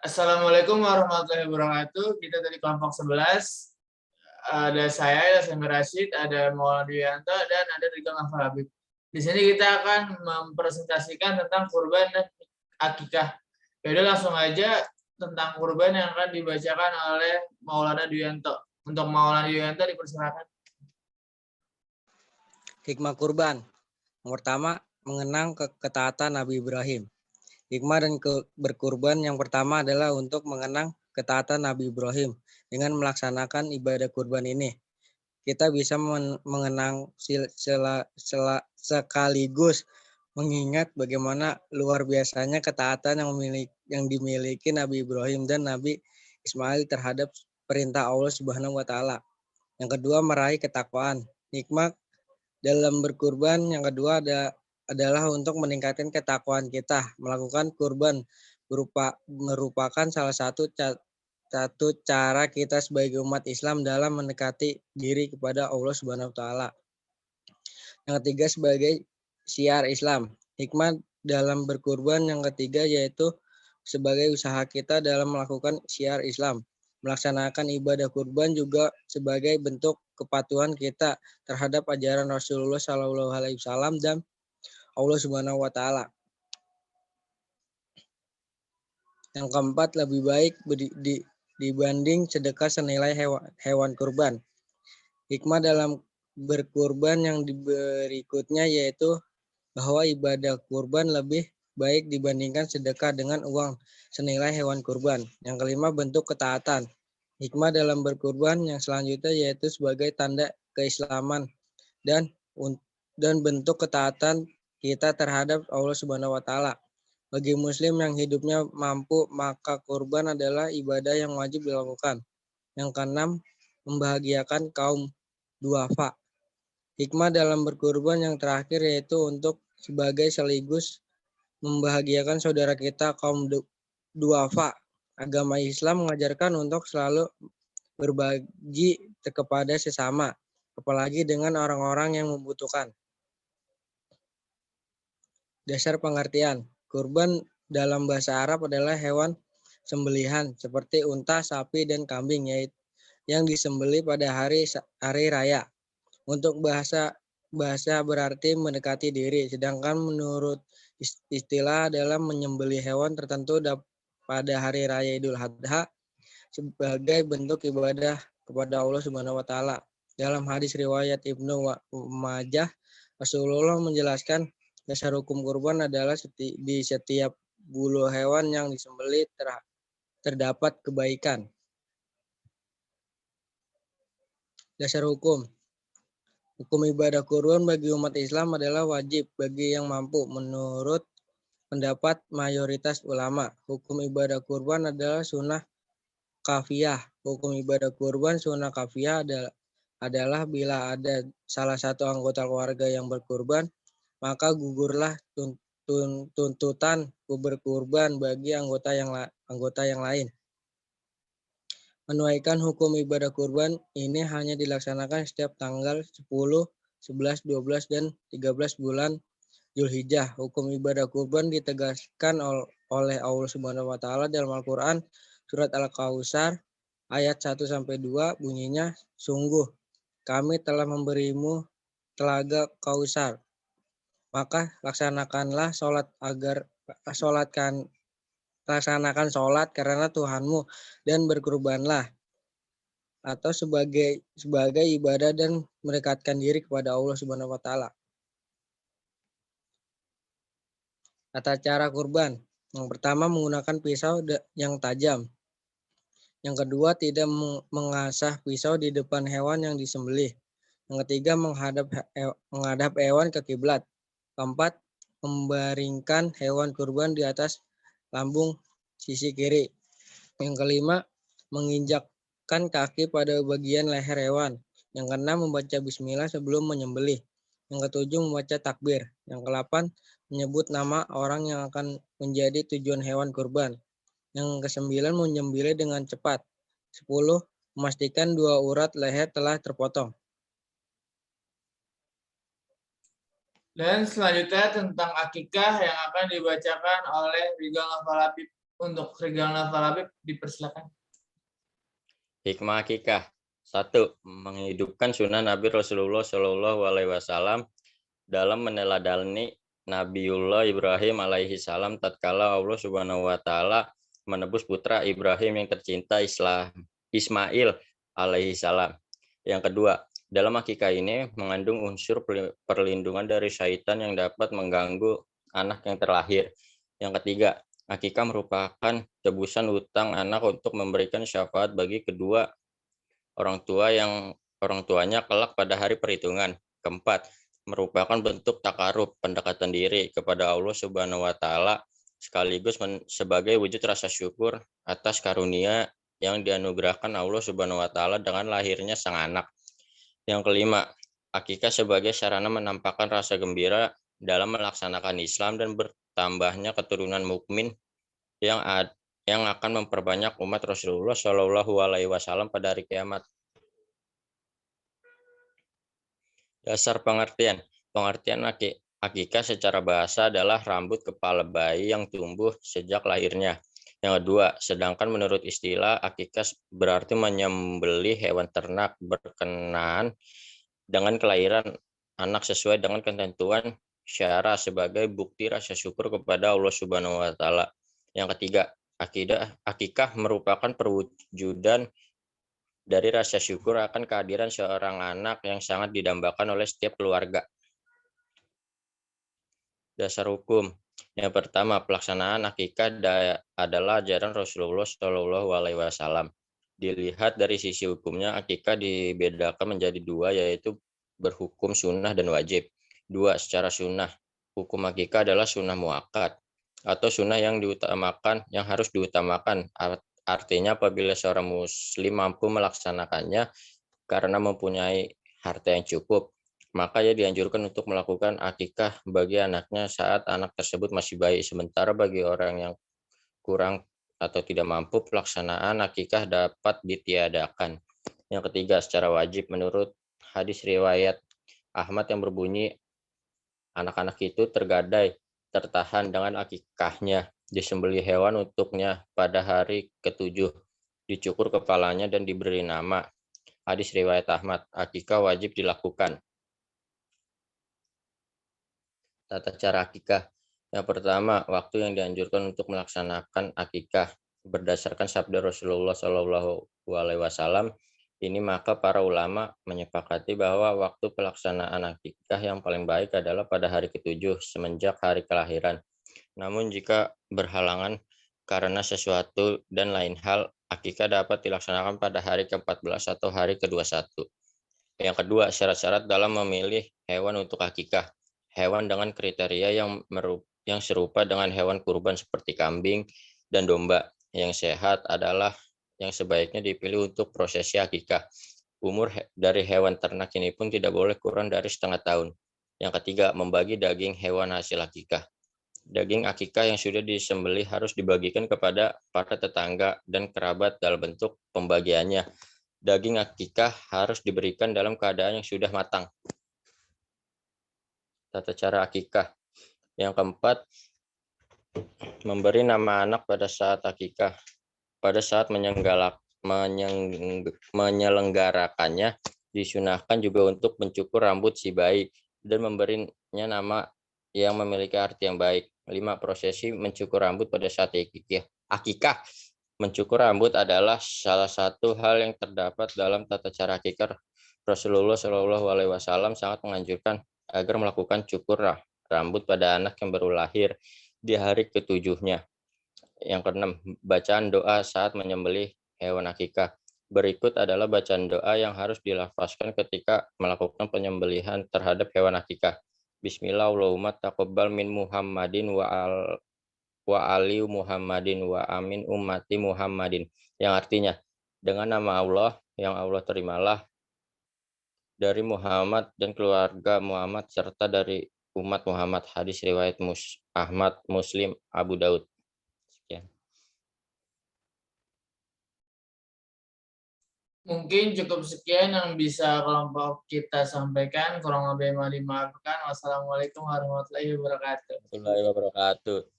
Assalamualaikum warahmatullahi wabarakatuh. Kita dari kelompok 11. Ada saya, Yasin Rashid, ada Maulana Duyanto, dan ada Ridwan Afal Habib. Di sini kita akan mempresentasikan tentang kurban dan akikah. Yaudah langsung aja tentang kurban yang akan dibacakan oleh Maulana Duyanto. Untuk Maulana Duyanto dipersilakan. Hikmah kurban. Yang pertama, mengenang ketaatan Nabi Ibrahim. Hikmah dan berkurban yang pertama adalah untuk mengenang ketaatan Nabi Ibrahim. Dengan melaksanakan ibadah kurban ini, kita bisa mengenang sekaligus mengingat bagaimana luar biasanya ketaatan yang dimiliki Nabi Ibrahim dan Nabi Ismail terhadap perintah Allah Subhanahu wa taala. Yang kedua, meraih ketakwaan. Hikmah dalam berkurban yang kedua adalah untuk meningkatkan ketakwaan kita. Melakukan kurban merupakan salah satu cara kita sebagai umat Islam dalam mendekati diri kepada Allah Subhanahu wa taala. Yang ketiga, sebagai syiar Islam. Hikmah dalam berkurban yang ketiga yaitu sebagai usaha kita dalam melakukan syiar Islam. Melaksanakan ibadah kurban juga sebagai bentuk kepatuhan kita terhadap ajaran Rasulullah SAW dan Allah Subhanahu wa taala. Yang keempat, lebih baik dibanding sedekah senilai hewan kurban. Hikmah dalam berkurban yang berikutnya yaitu bahwa ibadah kurban lebih baik dibandingkan sedekah dengan uang senilai hewan kurban. Yang kelima, bentuk ketaatan. Hikmah dalam berkurban yang selanjutnya yaitu sebagai tanda keislaman dan bentuk ketaatan kita terhadap Allah Subhanahu wa taala. Bagi muslim yang hidupnya mampu, maka kurban adalah ibadah yang wajib dilakukan. Yang keenam, membahagiakan kaum duafa. Hikmah dalam berkurban yang terakhir yaitu untuk sebagai sekaligus membahagiakan saudara kita kaum duafa. Agama Islam mengajarkan untuk selalu berbagi kepada sesama, apalagi dengan orang-orang yang membutuhkan. Dasar pengertian. Kurban dalam bahasa Arab adalah hewan sembelihan seperti unta, sapi, dan kambing yang disembelih pada hari raya. Untuk bahasa berarti mendekati diri, sedangkan menurut istilah adalah menyembelih hewan tertentu pada hari raya Idul Adha sebagai bentuk ibadah kepada Allah Subhanahu wa taala. Dalam hadis riwayat Ibnu Majah, Rasulullah menjelaskan dasar hukum kurban adalah di setiap bulu hewan yang disembelih terdapat kebaikan. Dasar hukum. Hukum ibadah kurban bagi umat Islam adalah wajib bagi yang mampu menurut pendapat mayoritas ulama. Hukum ibadah kurban adalah sunnah kafiyah. Hukum ibadah kurban sunnah kafiyah adalah bila ada salah satu anggota keluarga yang berkurban, maka gugurlah tuntutan berkurban bagi anggota yang lain. Menunaikan hukum ibadah kurban ini hanya dilaksanakan setiap tanggal 10, 11, 12, dan 13 bulan Zulhijjah. Hukum ibadah kurban ditegaskan oleh Allah Subhanahu wa taala dalam Al-Qur'an surat Al-Kautsar ayat 1-2 bunyinya, sungguh kami telah memberimu telaga Kautsar. Maka laksanakan sholat karena Tuhanmu dan berkurbanlah atau sebagai ibadah dan mendekatkan diri kepada Allah Subhanahu wa taala. Tata cara kurban. Yang pertama, menggunakan pisau yang tajam. Yang kedua, tidak mengasah pisau di depan hewan yang disembelih. Yang ketiga, menghadap hewan ke kiblat. Keempat, membaringkan hewan kurban di atas lambung sisi kiri. Yang kelima, menginjakkan kaki pada bagian leher hewan. Yang keenam, membaca bismillah sebelum menyembelih. Yang ketujuh, membaca takbir. Yang kedelapan, menyebut nama orang yang akan menjadi tujuan hewan kurban. Yang kesembilan, menyembelih dengan cepat. 10, memastikan 2 urat leher telah terpotong. Dan selanjutnya tentang akikah yang akan dibacakan oleh Ridwan Afal Habib. Untuk Rizal Nafal Habib dipersilakan. Hikmah akikah. 1. Menghidupkan sunnah Nabi Rasulullah Shallallahu Alaihi Wasallam dalam meneladani Nabiullah Ibrahim alaihi salam tatkala Allah Subhanahu wa taala menebus putra Ibrahim yang tercinta Ismail alaihi salam. Yang kedua, dalam akikah ini mengandung unsur perlindungan dari syaitan yang dapat mengganggu anak yang terlahir. Yang ketiga, akikah merupakan tebusan hutang anak untuk memberikan syafaat bagi kedua orang tuanya kelak pada hari perhitungan. Keempat, merupakan bentuk takarub, pendekatan diri kepada Allah Subhanahu wa taala sekaligus sebagai wujud rasa syukur atas karunia yang dianugerahkan Allah Subhanahu wa taala dengan lahirnya sang anak. Yang kelima, akikah sebagai sarana menampakkan rasa gembira dalam melaksanakan Islam dan bertambahnya keturunan mukmin yang akan memperbanyak umat Rasulullah Shallallahu Alaihi Wasallam pada hari kiamat. Dasar pengertian. Pengertian akikah secara bahasa adalah rambut kepala bayi yang tumbuh sejak lahirnya. Yang kedua, sedangkan menurut istilah akikah berarti menyembelih hewan ternak berkenaan dengan kelahiran anak sesuai dengan ketentuan syara sebagai bukti rasa syukur kepada Allah Subhanahu wa taala. Yang ketiga, akikah merupakan perwujudan dari rasa syukur akan kehadiran seorang anak yang sangat didambakan oleh setiap keluarga. Dasar hukum. Yang pertama, pelaksanaan akikah adalah ajaran Rasulullah Shallallahu Alaihi Wasallam. Dilihat dari sisi hukumnya, akikah dibedakan menjadi dua, yaitu berhukum sunnah dan wajib. Dua, secara sunnah. Hukum akikah adalah sunnah muakkad atau sunnah yang harus diutamakan. Artinya apabila seorang muslim mampu melaksanakannya karena mempunyai harta yang cukup, maka ia dianjurkan untuk melakukan akikah bagi anaknya saat anak tersebut masih bayi. Sementara bagi orang yang kurang atau tidak mampu, pelaksanaan akikah dapat ditiadakan. Yang ketiga, secara wajib menurut hadis riwayat Ahmad yang berbunyi, anak-anak itu tertahan dengan akikahnya, disembelih hewan untuknya pada hari ke-7, dicukur kepalanya dan diberi nama. Hadis riwayat Ahmad, akikah wajib dilakukan. Tata cara akikah. Yang pertama, waktu yang dianjurkan untuk melaksanakan akikah berdasarkan sabda Rasulullah Shallallahu Alaihi Wasallam. Ini maka para ulama menyepakati bahwa waktu pelaksanaan akikah yang paling baik adalah pada hari ke-7 semenjak hari kelahiran. Namun jika berhalangan karena sesuatu dan lain hal, akikah dapat dilaksanakan pada hari ke-14 atau hari ke-21. Yang kedua, syarat-syarat dalam memilih hewan untuk akikah. Hewan dengan kriteria yang serupa dengan hewan kurban seperti kambing dan domba. Yang sehat adalah yang sebaiknya dipilih untuk prosesi akikah. Umur dari hewan ternak ini pun tidak boleh kurang dari setengah tahun. Yang ketiga, membagi daging hewan hasil akikah. Daging akikah yang sudah disembelih harus dibagikan kepada para tetangga dan kerabat dalam bentuk pembagiannya. Daging akikah harus diberikan dalam keadaan yang sudah matang. Tata cara akikah. Yang keempat, memberi nama anak pada saat akikah. Pada saat menyelenggarakannya, disunahkan juga untuk mencukur rambut si bayi dan memberinya nama yang memiliki arti yang baik. 5. Prosesi mencukur rambut pada saat akikah. Mencukur rambut adalah salah satu hal yang terdapat dalam tata cara akikah. Rasulullah Shallallahu Alaihi Wasallam sangat menganjurkan agar melakukan cukur rambut pada anak yang baru lahir di hari ke-7-nya. Yang keenam, bacaan doa saat menyembelih hewan akikah. Berikut adalah bacaan doa yang harus dilafazkan ketika melakukan penyembelihan terhadap hewan akikah. Bismillah, Allahumma taqabbal min Muhammadin wa ali Muhammadin wa amin ummati Muhammadin. Yang artinya, dengan nama Allah, yang Allah terimalah dari Muhammad dan keluarga Muhammad serta dari umat Muhammad. Hadis riwayat Ahmad, Muslim, Abu Daud. Sekian. Mungkin cukup sekian yang bisa kelompok kita sampaikan. Kurang lebih mohon dimaafkan. Wassalamualaikum warahmatullahi wabarakatuh. Warahmatullahi wabarakatuh.